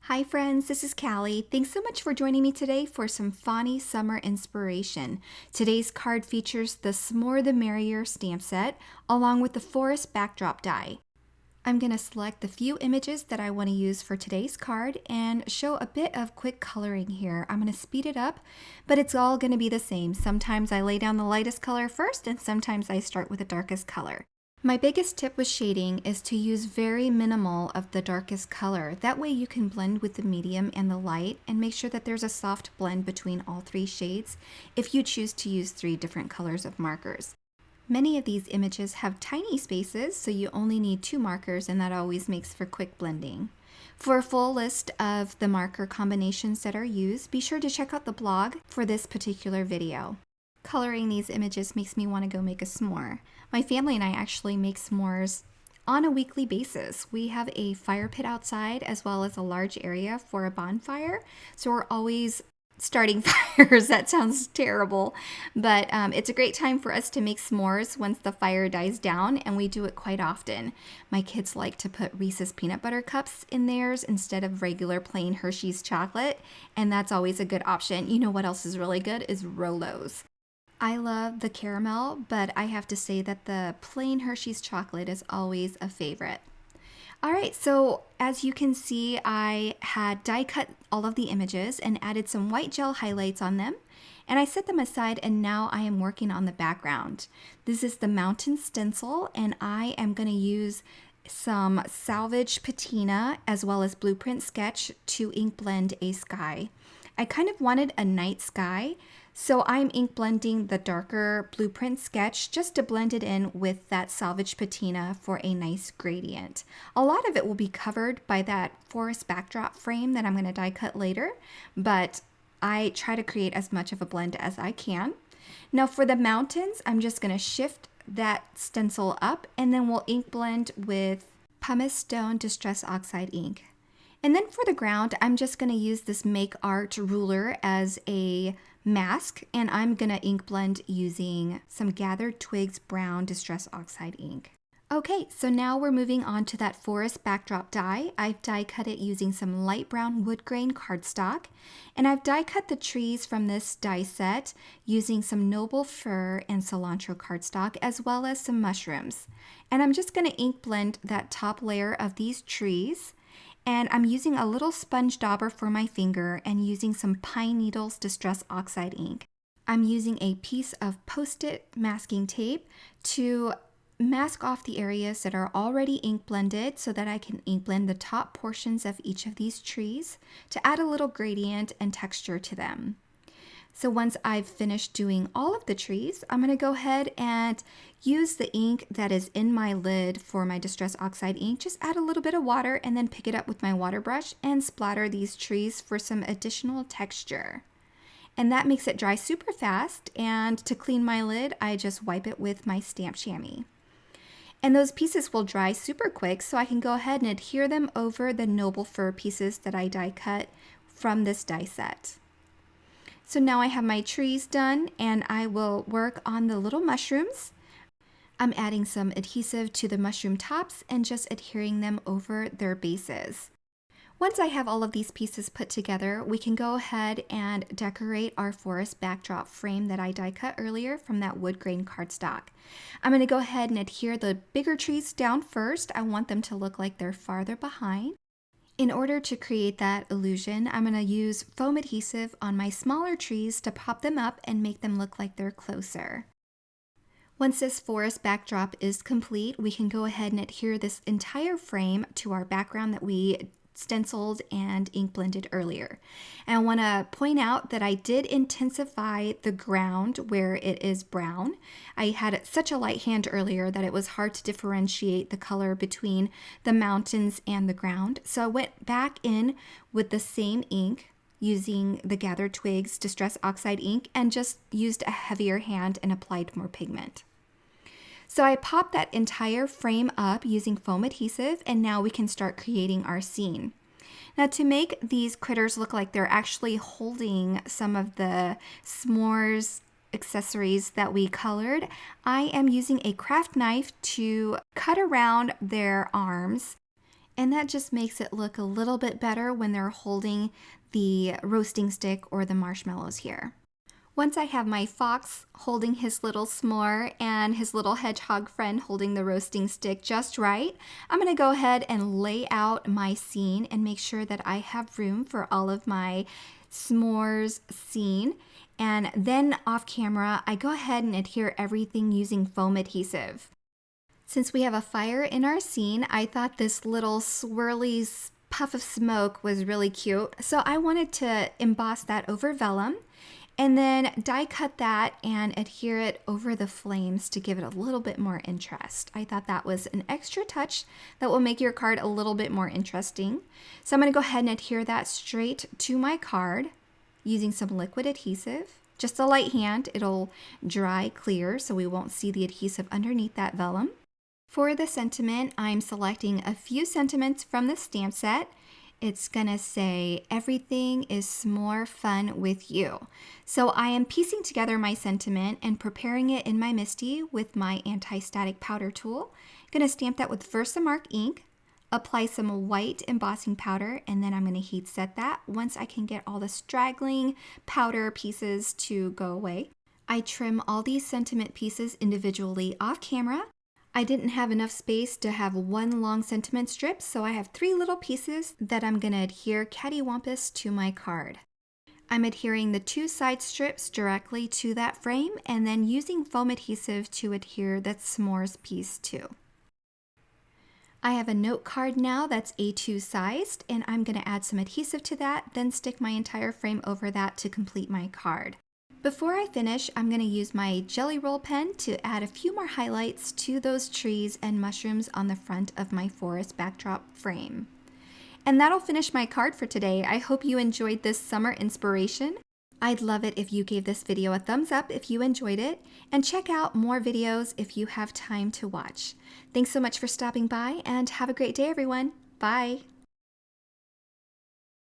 Hi friends, this is Callie. Thanks so much for joining me today for some Fawny summer inspiration. Today's card features the S'more the Merrier stamp set along with the forest backdrop die. I'm going to select the few images that I want to use for today's card and show a bit of quick coloring here. I'm going to speed it up, but it's all going to be the same. Sometimes I lay down the lightest color first and sometimes I start with the darkest color. My biggest tip with shading is to use very minimal of the darkest color. That way you can blend with the medium and the light and make sure that there's a soft blend between all three shades if you choose to use 3 different colors of markers. Many of these images have tiny spaces, so you only need 2 markers, and that always makes for quick blending. For a full list of the marker combinations that are used, be sure to check out the blog for this particular video. Coloring these images makes me want to go make a s'more. My family and I actually make s'mores on a weekly basis. We have a fire pit outside as well as a large area for a bonfire, so we're always starting fires. That sounds terrible, but it's a great time for us to make s'mores once the fire dies down, and we do it quite often. My kids like to put Reese's peanut butter cups in theirs instead of regular plain Hershey's chocolate, and that's always a good option. You know what else is really good is Rolos. I love the caramel, but I have to say that the plain Hershey's chocolate is always a favorite. All right, so as you can see, I had die cut all of the images and added some white gel highlights on them, and I set them aside, and now I am working on the background. This is the mountain stencil, and I am going to use some salvage patina as well as blueprint sketch to ink blend a sky. I kind of wanted a night sky, so I'm ink blending the darker blueprint sketch just to blend it in with that salvage patina for a nice gradient. A lot of it will be covered by that forest backdrop frame that I'm going to die cut later, but I try to create as much of a blend as I can. Now for the mountains, I'm just going to shift that stencil up, and then we'll ink blend with pumice stone distress oxide ink. And then for the ground, I'm just going to use this Make Art ruler as a mask, and I'm going to ink blend using some Gathered Twigs Brown Distress Oxide ink. Okay, so now we're moving on to that forest backdrop die. I've die cut it using some light brown wood grain cardstock, and I've die cut the trees from this die set using some noble fir and cilantro cardstock as well as some mushrooms. And I'm just going to ink blend that top layer of these trees. And I'm using a little sponge dauber for my finger and using some Pine Needles Distress Oxide ink. I'm using a piece of Post-it masking tape to mask off the areas that are already ink blended so that I can ink blend the top portions of each of these trees to add a little gradient and texture to them. So once I've finished doing all of the trees, I'm going to go ahead and use the ink that is in my lid for my Distress Oxide ink. Just add a little bit of water and then pick it up with my water brush and splatter these trees for some additional texture. And that makes it dry super fast, and to clean my lid, I just wipe it with my stamp chamois. And those pieces will dry super quick, so I can go ahead and adhere them over the noble fir pieces that I die cut from this die set. So now I have my trees done, and I will work on the little mushrooms. I'm adding some adhesive to the mushroom tops and just adhering them over their bases. Once I have all of these pieces put together, we can go ahead and decorate our forest backdrop frame that I die cut earlier from that wood grain cardstock. I'm going to go ahead and adhere the bigger trees down first. I want them to look like they're farther behind. In order to create that illusion, I'm going to use foam adhesive on my smaller trees to pop them up and make them look like they're closer. Once this forest backdrop is complete, we can go ahead and adhere this entire frame to our background that we stenciled and ink blended earlier. And I want to point out that I did intensify the ground where it is brown. I had such a light hand earlier that it was hard to differentiate the color between the mountains and the ground. So I went back in with the same ink using the Gathered Twigs Distress Oxide ink and just used a heavier hand and applied more pigment. So I popped that entire frame up using foam adhesive, and now we can start creating our scene. Now to make these critters look like they're actually holding some of the s'mores accessories that we colored, I am using a craft knife to cut around their arms and that just makes it look a little bit better when they're holding the roasting stick or the marshmallows here. Once I have my fox holding his little s'more and his little hedgehog friend holding the roasting stick just right, I'm going to go ahead and lay out my scene and make sure that I have room for all of my s'mores scene. And then off camera, I go ahead and adhere everything using foam adhesive. Since we have a fire in our scene, I thought this little swirly puff of smoke was really cute. So I wanted to emboss that over vellum and then die cut that and adhere it over the flames to give it a little bit more interest. I thought that was an extra touch that will make your card a little bit more interesting. So I'm going to go ahead and adhere that straight to my card using some liquid adhesive. Just a light hand, it'll dry clear so we won't see the adhesive underneath that vellum. For the sentiment, I'm selecting a few sentiments from the stamp set. It's gonna say, everything is more fun with you. So I am piecing together my sentiment and preparing it in my MISTI with my anti-static powder tool. I'm gonna stamp that with Versamark ink, apply some white embossing powder, and then I'm gonna heat set that once I can get all the straggling powder pieces to go away. I trim all these sentiment pieces individually off camera. I didn't have enough space to have one long sentiment strip, so I have 3 little pieces that I'm going to adhere cattywampus to my card. I'm adhering the 2 side strips directly to that frame and then using foam adhesive to adhere that s'mores piece too. I have a note card now that's A2 sized, and I'm going to add some adhesive to that, then stick my entire frame over that to complete my card. Before I finish, I'm going to use my Jelly Roll pen to add a few more highlights to those trees and mushrooms on the front of my forest backdrop frame. And that'll finish my card for today. I hope you enjoyed this summer inspiration. I'd love it if you gave this video a thumbs up if you enjoyed it, and check out more videos if you have time to watch. Thanks so much for stopping by, and have a great day, everyone. Bye!